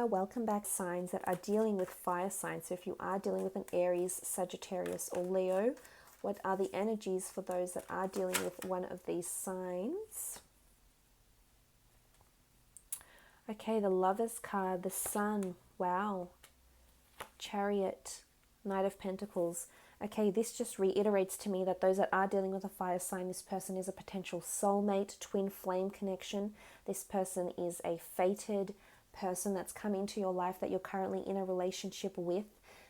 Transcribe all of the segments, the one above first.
welcome back. Signs that are dealing with fire signs. So if you are dealing with an Aries, Sagittarius or Leo, what are the energies for those that are dealing with one of these signs? Okay, the Lovers card, the Sun, wow, Chariot, Knight of Pentacles. Okay, this just reiterates to me that those that are dealing with a fire sign, this person is a potential soulmate, twin flame connection. This person is a fated person that's come into your life that you're currently in a relationship with.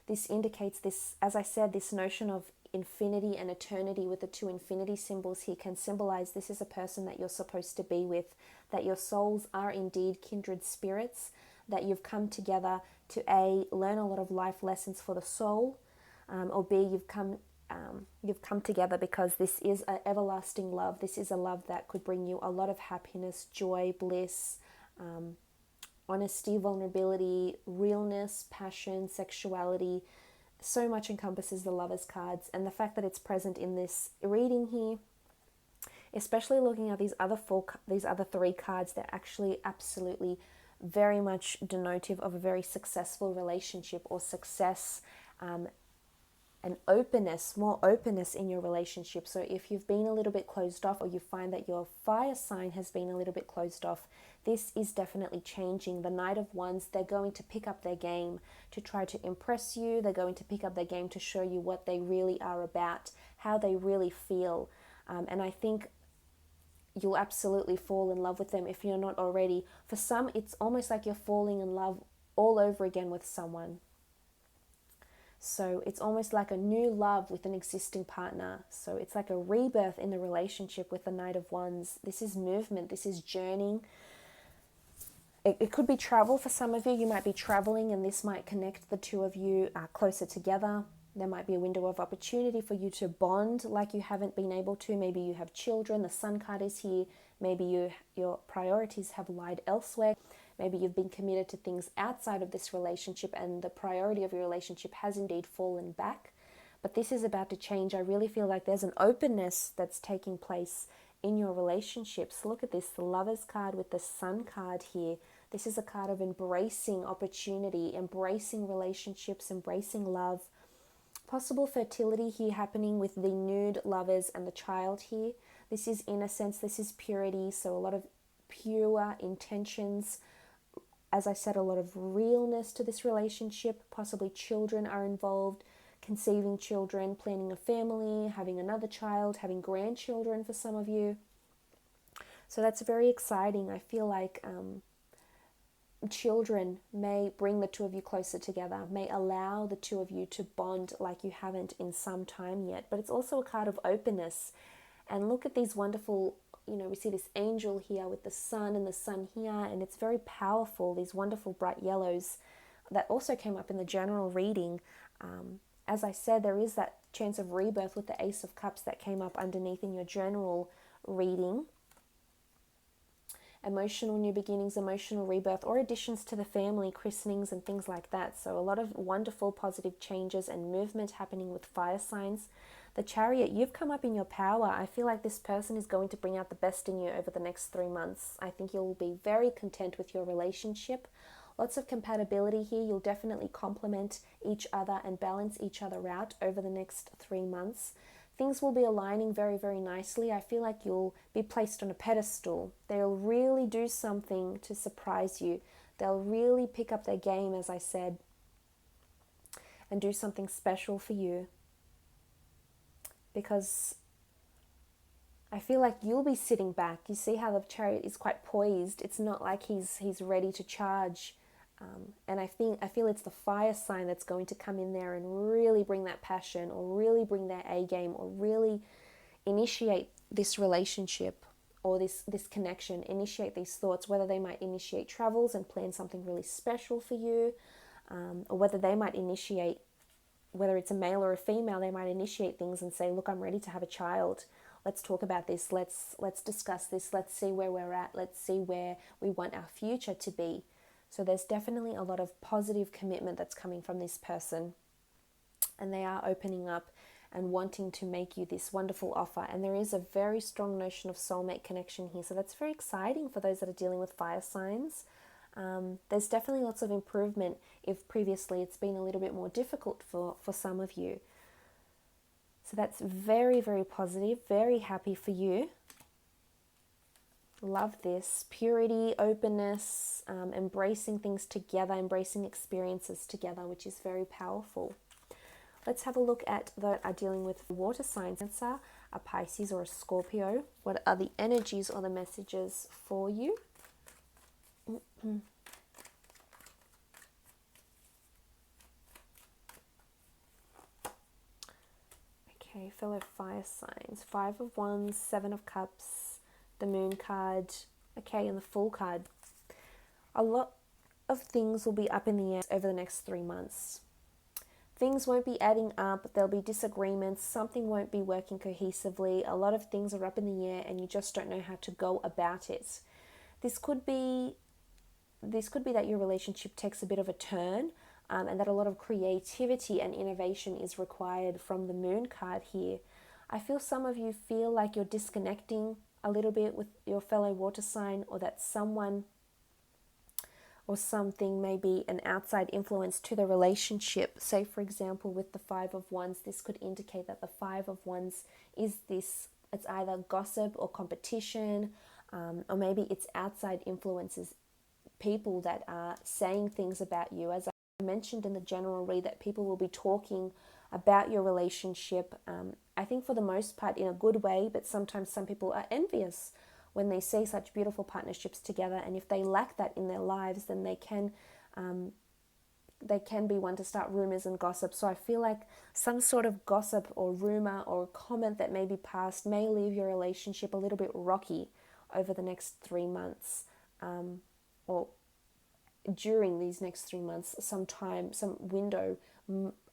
This indicates this, as I said, this notion of infinity and eternity with the two infinity symbols here can symbolize this is a person that you're supposed to be with, that your souls are indeed kindred spirits, that you've come together to A, learn a lot of life lessons for the soul, or B, you've come together because this is an everlasting love. This is a love that could bring you a lot of happiness, joy, bliss, honesty, vulnerability, realness, passion, sexuality. So much encompasses the Lovers cards, and the fact that it's present in this reading here, especially looking at these other three cards, they're actually absolutely very much denotive of a very successful relationship or success, and openness, more openness in your relationship. So if you've been a little bit closed off, or you find that your fire sign has been a little bit closed off, this is definitely changing. The Knight of Wands, they're going to pick up their game to try to impress you. They're going to pick up their game to show you what they really are about, how they really feel. And I think you'll absolutely fall in love with them if you're not already. For some, it's almost like you're falling in love all over again with someone. So it's almost like a new love with an existing partner. So it's like a rebirth in the relationship with the Knight of Wands. This is movement. This is journeying. It could be travel for some of you. You might be traveling, and this might connect the two of you closer together. There might be a window of opportunity for you to bond like you haven't been able to. Maybe you have children. The Sun card is here. Maybe your priorities have lied elsewhere. Maybe you've been committed to things outside of this relationship, and the priority of your relationship has indeed fallen back. But this is about to change. I really feel like there's an openness that's taking place in your relationships. Look at this, the Lovers card with the Sun card here. This is a card of embracing opportunity, embracing relationships, embracing love. Possible fertility here happening with the nude lovers and the child here. This is innocence, this is purity, so a lot of pure intentions. As I said, a lot of realness to this relationship. Possibly children are involved, conceiving children, planning a family, having another child, having grandchildren for some of you. So that's very exciting. I feel like children may bring the two of you closer together, may allow the two of you to bond like you haven't in some time yet. But it's also a card of openness. And look at these wonderful, we see this angel here with the sun and the sun here, and it's very powerful, these wonderful bright yellows that also came up in the general reading. As I said, there is that chance of rebirth with the Ace of Cups that came up underneath in your general reading. Emotional new beginnings, emotional rebirth, or additions to the family, christenings and things like that. So a lot of wonderful positive changes and movement happening with fire signs. The Chariot, you've come up in your power. I feel like this person is going to bring out the best in you over the next 3 months. I think you'll be very content with your relationship. Lots of compatibility here. You'll definitely complement each other and balance each other out over the next 3 months. Things will be aligning very, very nicely. I feel like you'll be placed on a pedestal. They'll really do something to surprise you. They'll really pick up their game, as I said, and do something special for you. Because I feel like you'll be sitting back. You see how the Chariot is quite poised. It's not like he's ready to charge. And I feel it's the fire sign that's going to come in there and really bring that passion, or really bring their A game, or really initiate this relationship or this connection, initiate these thoughts, whether they might initiate travels and plan something really special for you, or whether they might initiate, whether it's a male or a female, they might initiate things and say, look, I'm ready to have a child. Let's talk about this. Let's discuss this. Let's see where we're at. Let's see where we want our future to be. So there's definitely a lot of positive commitment that's coming from this person, and they are opening up and wanting to make you this wonderful offer. And there is a very strong notion of soulmate connection here. So that's very exciting for those that are dealing with fire signs. There's definitely lots of improvement if previously it's been a little bit more difficult for some of you. So that's very, very positive. Very happy for you. Love this. Purity, openness, embracing things together, embracing experiences together, which is very powerful. Let's have a look at that are dealing with water signs, Cancer, a Pisces or a Scorpio. What are the energies or the messages for you? Okay, fellow fire signs. 5 of Wands, 7 of Cups, the Moon card, okay, and the Fool card. A lot of things will be up in the air over the next 3 months. Things won't be adding up, there'll be disagreements, something won't be working cohesively, a lot of things are up in the air and you just don't know how to go about it. This could be that your relationship takes a bit of a turn, and that a lot of creativity and innovation is required from the Moon card here. I feel some of you feel like you're disconnecting a little bit with your fellow water sign, or that someone or something may be an outside influence to the relationship. Say, for example, with the 5 of Wands, this could indicate that the 5 of Wands is this, it's either gossip or competition, or maybe it's outside influences, people that are saying things about you. As I mentioned in the general read, that people will be talking about your relationship, I think for the most part in a good way, but sometimes some people are envious when they see such beautiful partnerships together, and if they lack that in their lives, then they can be one to start rumors and gossip. So I feel like some sort of gossip or rumor or comment that may be passed may leave your relationship a little bit rocky over the next 3 months, or during these next 3 months. Some window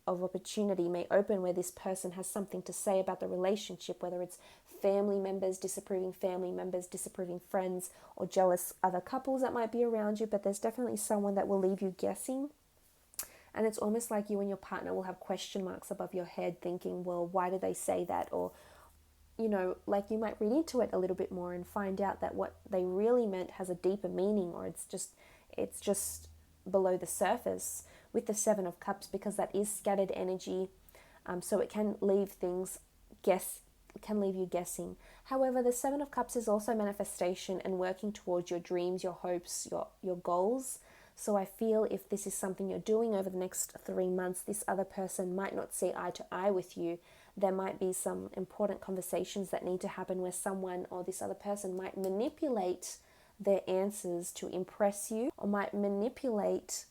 of opportunity may open where this person has something to say about the relationship, whether it's family members, disapproving friends, or jealous other couples that might be around you. But there's definitely someone that will leave you guessing. And it's almost like you and your partner will have question marks above your head thinking, well, why did they say that? Or, you know, like you might read into it a little bit more and find out that what they really meant has a deeper meaning, or it's just below the surface with the 7 of Cups, because that is scattered energy. So it can leave you guessing. However, the 7 of Cups is also manifestation and working towards your dreams, your hopes, your goals. So I feel if this is something you're doing over the next 3 months, this other person might not see eye to eye with you. There might be some important conversations that need to happen where someone or this other person might manipulate their answers to impress you, or might manipulate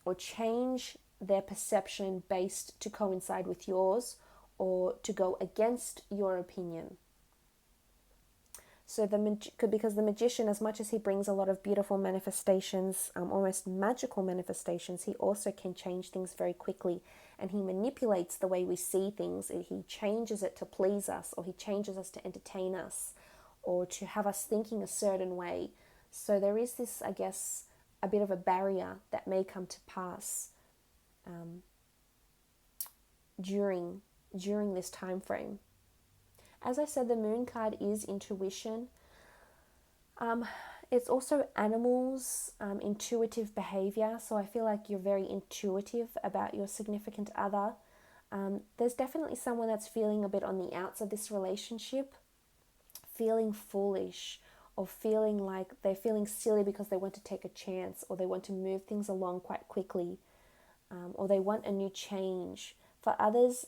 or change their perception based to coincide with yours, or to go against your opinion. So because the magician, as much as he brings a lot of beautiful manifestations, almost magical manifestations, he also can change things very quickly, and he manipulates the way we see things. He changes it to please us, or he changes us to entertain us, or to have us thinking a certain way. So there is this, I guess, a bit of a barrier that may come to pass during this time frame. As I said, the Moon card is intuition. It's also animals, intuitive behavior. So I feel like you're very intuitive about your significant other. There's definitely someone that's feeling a bit on the outs of this relationship, feeling foolish, or feeling like they're feeling silly because they want to take a chance, or they want to move things along quite quickly, or they want a new change. For others,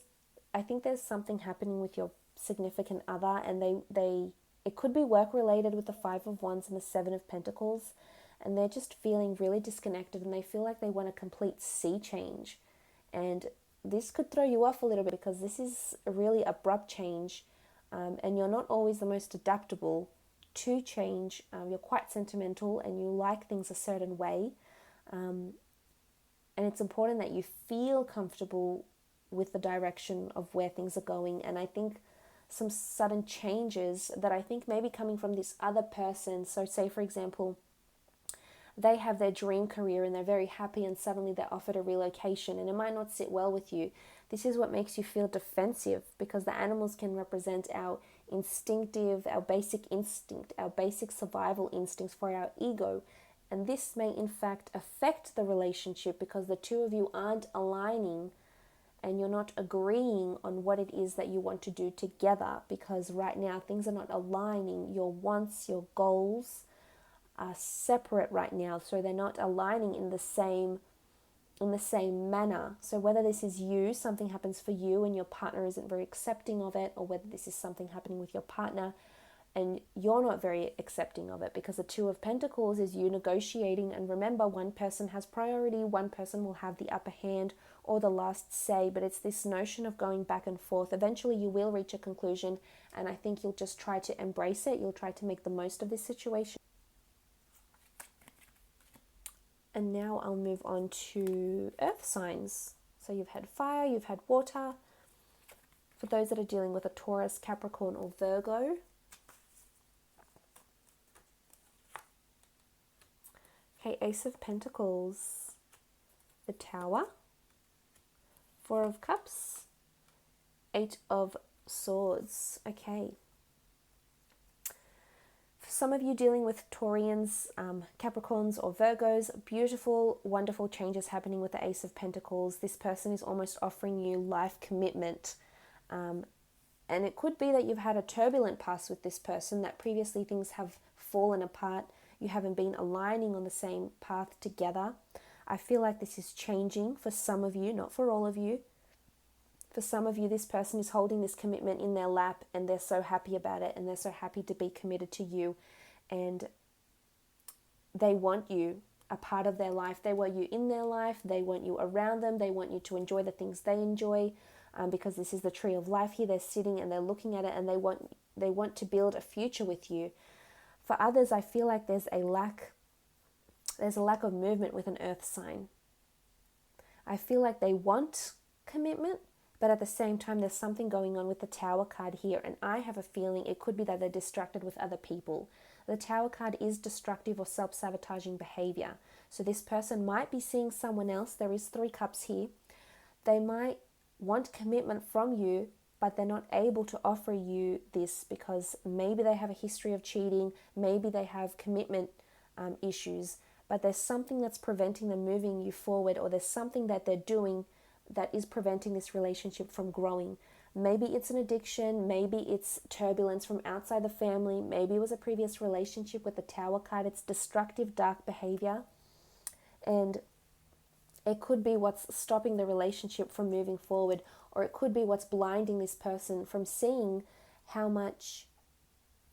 I think there's something happening with your significant other, and it could be work related with the 5 of Wands and the 7 of Pentacles, and they're just feeling really disconnected, and they feel like they want a complete sea change. And this could throw you off a little bit, because this is a really abrupt change, and you're not always the most adaptable to change. You're quite sentimental and you like things a certain way, and it's important that you feel comfortable with the direction of where things are going. And I think some sudden changes that I think may be coming from this other person. So say, for example, they have their dream career and they're very happy, and suddenly they're offered a relocation, and it might not sit well with you. This is what makes you feel defensive, because the animals can represent our instinctive, our basic instinct, our basic survival instincts for our ego. And this may in fact affect the relationship because the two of you aren't aligning and you're not agreeing on what it is that you want to do together, because right now things are not aligning. Your wants, your goals are separate right now, so they're not aligning in the same manner. So whether this is you, something happens for you and your partner isn't very accepting of it, or whether this is something happening with your partner and you're not very accepting of it, because the Two of Pentacles is you negotiating. And remember, one person has priority, one person will have the upper hand or the last say, but it's this notion of going back and forth. Eventually you will reach a conclusion, and I think you'll just try to embrace it. You'll try to make the most of this situation. And now I'll move on to earth signs. So you've had fire, you've had water. For those that are dealing with a Taurus, Capricorn, or Virgo, okay, Ace of Pentacles, the Tower, Four of Cups, Eight of Swords. Okay. For some of you dealing with Taurians, Capricorns, or Virgos, beautiful, wonderful changes happening with the Ace of Pentacles. This person is almost offering you life commitment. And it could be that you've had a turbulent past with this person, that previously things have fallen apart. You haven't been aligning on the same path together. I feel like this is changing for some of you, not for all of you. For some of you, this person is holding this commitment in their lap and they're so happy about it, and they're so happy to be committed to you, and they want you a part of their life. They want you in their life. They want you around them. They want you to enjoy the things they enjoy, because this is the tree of life here. They're sitting and they're looking at it, and they want to build a future with you. For others, I feel like there's a lack of movement with an earth sign. I feel like they want commitment, but at the same time, there's something going on with the Tower card here, and I have a feeling it could be that they're distracted with other people. The Tower card is destructive or self-sabotaging behavior. So this person might be seeing someone else. There is 3 cups here. They might want commitment from you, but they're not able to offer you this because maybe they have a history of cheating, maybe they have commitment issues, but there's something that's preventing them moving you forward, or there's something that they're doing that is preventing this relationship from growing. Maybe it's an addiction, maybe it's turbulence from outside the family, maybe it was a previous relationship with the Tower card. It's destructive, dark behavior, and it could be what's stopping the relationship from moving forward, or it could be what's blinding this person from seeing how much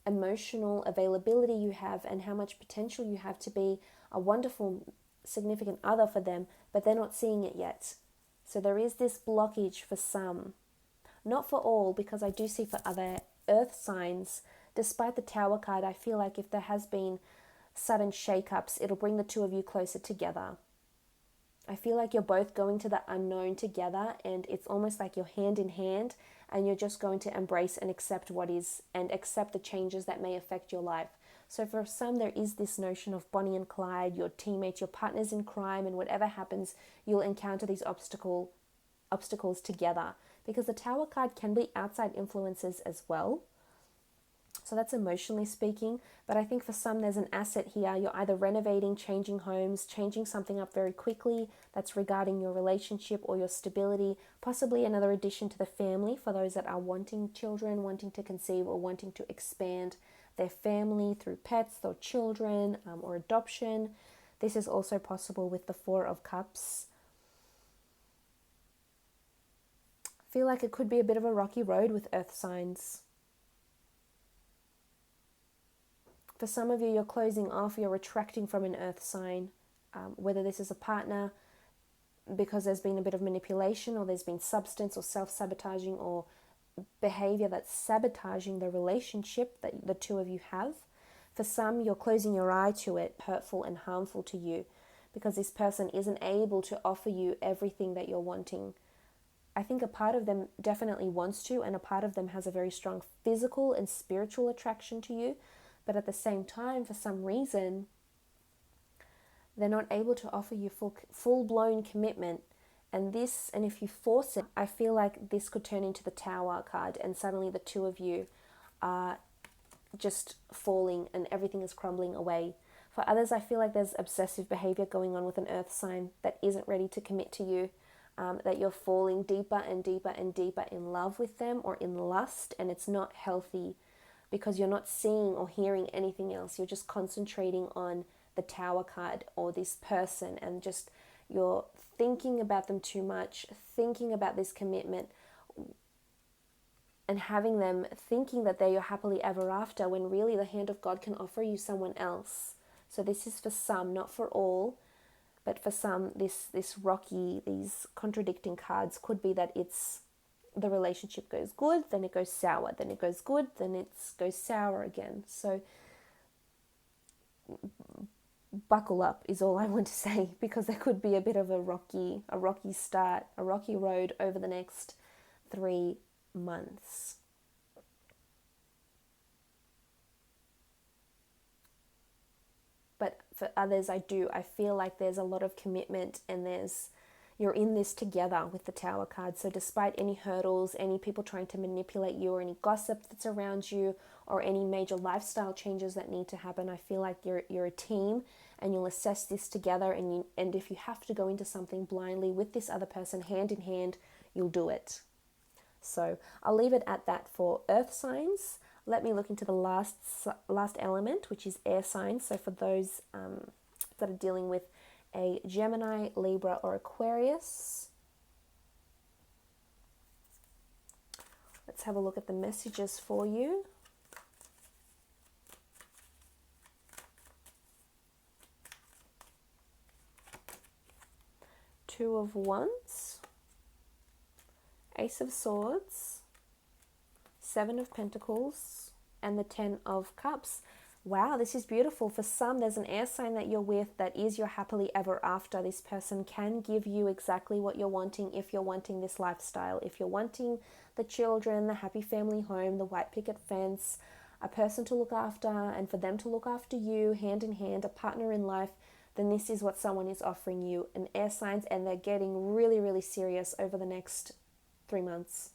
emotional availability you have and how much potential you have to be a wonderful, significant other for them, but they're not seeing it yet. So there is this blockage for some. Not for all, because I do see for other earth signs, despite the Tower card, I feel like if there has been sudden shake-ups, it'll bring the two of you closer together. I feel like you're both going to the unknown together, and it's almost like you're hand in hand, and you're just going to embrace and accept what is, and accept the changes that may affect your life. So for some, there is this notion of Bonnie and Clyde, your teammates, your partners in crime, and whatever happens, you'll encounter these obstacles together. Because the Tower card can be outside influences as well. So that's emotionally speaking. But I think for some, there's an asset here. You're either renovating, changing homes, changing something up very quickly that's regarding your relationship or your stability, possibly another addition to the family for those that are wanting children, wanting to conceive, or wanting to expand their family through pets or children or adoption. This is also possible with the Four of Cups. I feel like it could be a bit of a rocky road with earth signs. For some of you, you're closing off, you're retracting from an earth sign, whether this is a partner because there's been a bit of manipulation, or there's been substance or self-sabotaging or behavior that's sabotaging the relationship that the two of you have. For some, you're closing your eye to it, hurtful and harmful to you, because this person isn't able to offer you everything that you're wanting. I think a part of them definitely wants to, and a part of them has a very strong physical and spiritual attraction to you. But at the same time, for some reason, they're not able to offer you full-blown commitment. And if you force it, I feel like this could turn into the Tower card, and suddenly the two of you are just falling and everything is crumbling away. For others, I feel like there's obsessive behavior going on with an earth sign that isn't ready to commit to you, that you're falling deeper and deeper and deeper in love with them or in lust, and it's not healthy because you're not seeing or hearing anything else. You're just concentrating on the Tower card or this person, and just you're thinking about them too much, thinking about this commitment, and having them thinking that they're your happily ever after, when really the hand of God can offer you someone else. So this is for some, not for all, but for some, this rocky, these contradicting cards could be that it's the relationship goes good, then it goes sour, then it goes good, then it goes sour again. So buckle up is all I want to say, because there could be a bit of a rocky start, a rocky road over the next 3 months. But for others, I feel like there's a lot of commitment, and you're in this together with the Tower card. So despite any hurdles, any people trying to manipulate you, or any gossip that's around you, or any major lifestyle changes that need to happen, I feel like you're a team, and you'll assess this together, and if you have to go into something blindly with this other person hand in hand, you'll do it. So I'll leave it at that for earth signs. Let me look into the last element, which is air signs. So for those that are dealing with a Gemini, Libra, or Aquarius, let's have a look at the messages for you. Two of Wands, Ace of Swords, Seven of Pentacles, and the 10 of Cups. Wow, this is beautiful. For some, there's an air sign that you're with that is your happily ever after. This person can give you exactly what you're wanting if you're wanting this lifestyle. If you're wanting the children, the happy family home, the white picket fence, a person to look after, and for them to look after you hand in hand, a partner in life, then this is what someone is offering you, an air signs, and they're getting really, really serious over the next 3 months.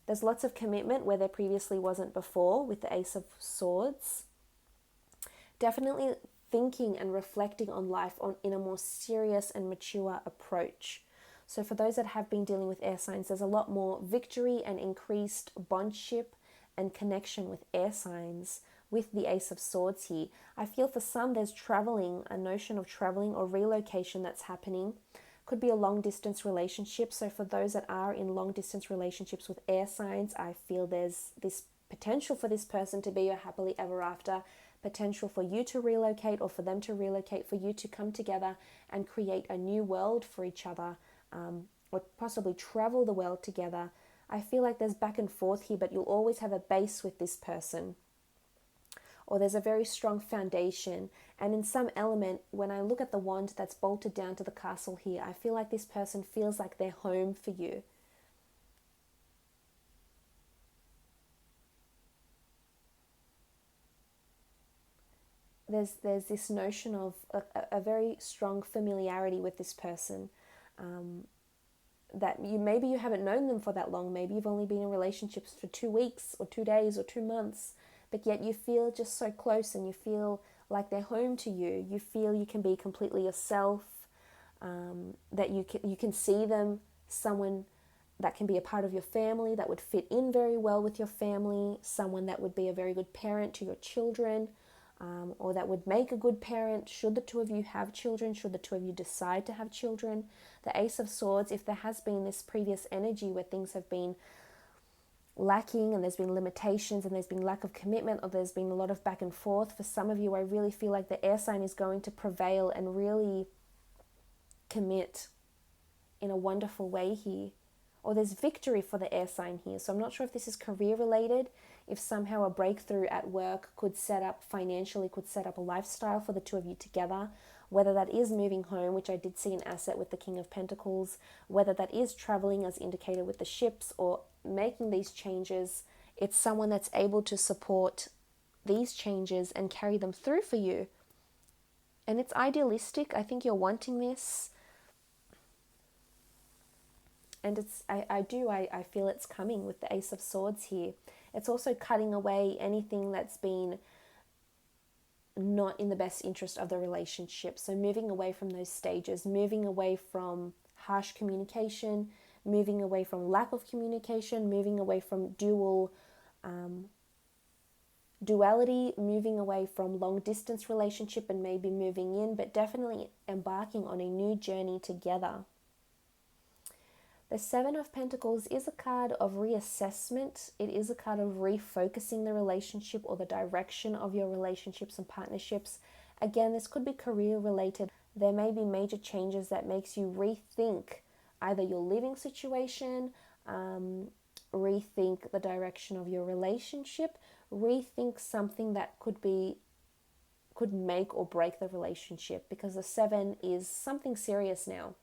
There's lots of commitment where there previously wasn't before with the Ace of Swords. Definitely thinking and reflecting on life in a more serious and mature approach. So for those that have been dealing with air signs, there's a lot more victory and increased bondship and connection with air signs with the Ace of Swords here. I feel for some there's traveling, a notion of traveling or relocation that's happening. Could be a long distance relationship. So for those that are in long distance relationships with air signs, I feel there's this potential for this person to be your happily ever after, potential for you to relocate or for them to relocate, for you to come together and create a new world for each other, or possibly travel the world together. I feel like there's back and forth here, but you'll always have a base with this person, or there's a very strong foundation. And in some element, when I look at the wand that's bolted down to the castle here, I feel like this person feels like they're home for you. There's this notion of a very strong familiarity with this person, that maybe you haven't known them for that long. Maybe you've only been in relationships for 2 weeks or 2 days or 2 months, but yet you feel just so close, and you feel like they're home to you. You feel you can be completely yourself, that you can see them, someone that can be a part of your family, that would fit in very well with your family, someone that would be a very good parent to your children, or that would make a good parent should the two of you have children, should the two of you decide to have children. The Ace of Swords, if there has been this previous energy where things have been lacking and there's been limitations and there's been lack of commitment, or there's been a lot of back and forth, for some of you, I really feel like the air sign is going to prevail and really commit in a wonderful way here. Or there's victory for the air sign here. So I'm not sure if this is career related, if somehow a breakthrough at work could set up financially, could set up a lifestyle for the two of you together, whether that is moving home, which I did see an asset with the King of Pentacles, whether that is traveling as indicated with the ships, or making these changes. It's someone that's able to support these changes and carry them through for you. And it's idealistic. I think you're wanting this. And I feel it's coming with the Ace of Swords here. It's also cutting away anything that's been not in the best interest of the relationship. So moving away from those stages, moving away from harsh communication, moving away from lack of communication, moving away from duality, moving away from long distance relationship and maybe moving in, but definitely embarking on a new journey together. The Seven of Pentacles is a card of reassessment. It is a card of refocusing the relationship or the direction of your relationships and partnerships. Again, this could be career related. There may be major changes that makes you rethink either your living situation, rethink the direction of your relationship, rethink something that could make or break the relationship, because the 7 is something serious now.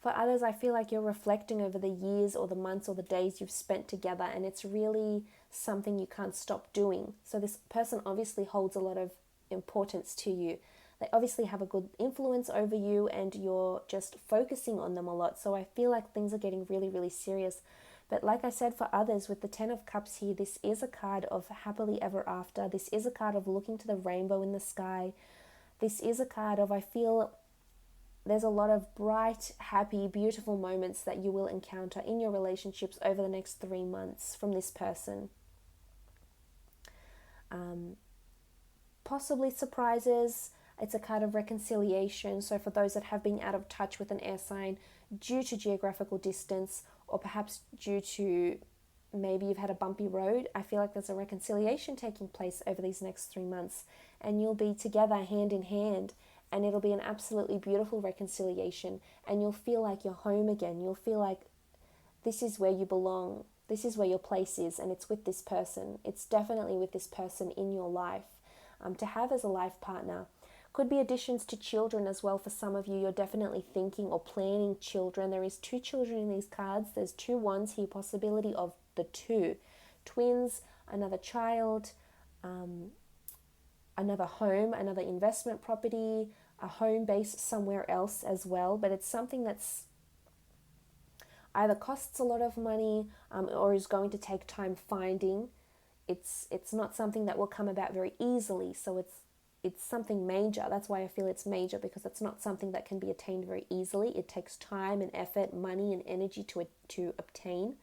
For others, I feel like you're reflecting over the years or the months or the days you've spent together, and it's really something you can't stop doing. So this person obviously holds a lot of importance to you. They obviously have a good influence over you, and you're just focusing on them a lot. So I feel like things are getting really, really serious. But like I said, for others, with the 10 of Cups here, this is a card of happily ever after. This is a card of looking to the rainbow in the sky. This is a card of, I feel, there's a lot of bright, happy, beautiful moments that you will encounter in your relationships over the next 3 months from this person. Possibly surprises. It's a card of reconciliation. So for those that have been out of touch with an air sign due to geographical distance, or perhaps due to maybe you've had a bumpy road, I feel like there's a reconciliation taking place over these next 3 months, and you'll be together hand in hand, and it'll be an absolutely beautiful reconciliation, and you'll feel like you're home again. You'll feel like this is where you belong. This is where your place is, and it's with this person. It's definitely with this person in your life to have as a life partner. Could be additions to children as well. For some of you, you're definitely thinking or planning children. There is 2 children in these cards. There's 2 ones here, possibility of the 2. Twins, another child, another home, another investment property, a home base somewhere else as well. But it's something that's either costs a lot of money or is going to take time finding. It's not something that will come about very easily. So it's something major. That's why I feel it's major, because it's not something that can be attained very easily. It takes time and effort, money and energy to obtain.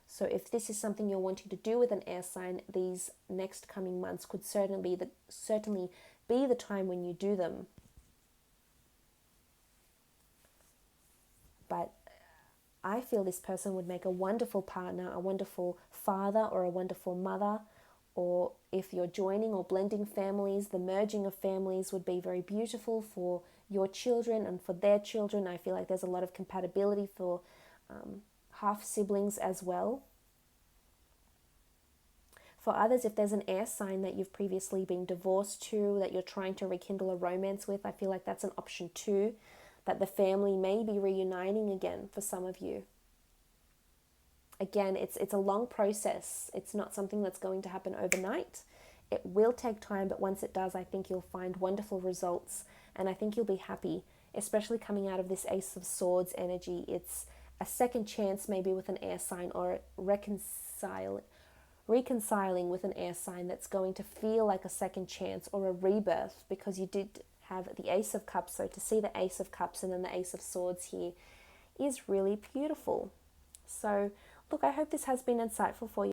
So if this is something you're wanting to do with an air sign, these next coming months could certainly be the time when you do them. But I feel this person would make a wonderful partner, a wonderful father or a wonderful mother. Or if you're joining or blending families, the merging of families would be very beautiful for your children and for their children. I feel like there's a lot of compatibility for half siblings as well. For others, if there's an air sign that you've previously been divorced to, that you're trying to rekindle a romance with, I feel like that's an option too, that the family may be reuniting again for some of you. Again, it's a long process. It's not something that's going to happen overnight. It will take time, but once it does, I think you'll find wonderful results, and I think you'll be happy, especially coming out of this Ace of Swords energy. It's a second chance maybe with an air sign, or reconciling with an air sign that's going to feel like a second chance or a rebirth, because you did have the Ace of Cups. So to see the Ace of Cups and then the Ace of Swords here is really beautiful. So look, I hope this has been insightful for you.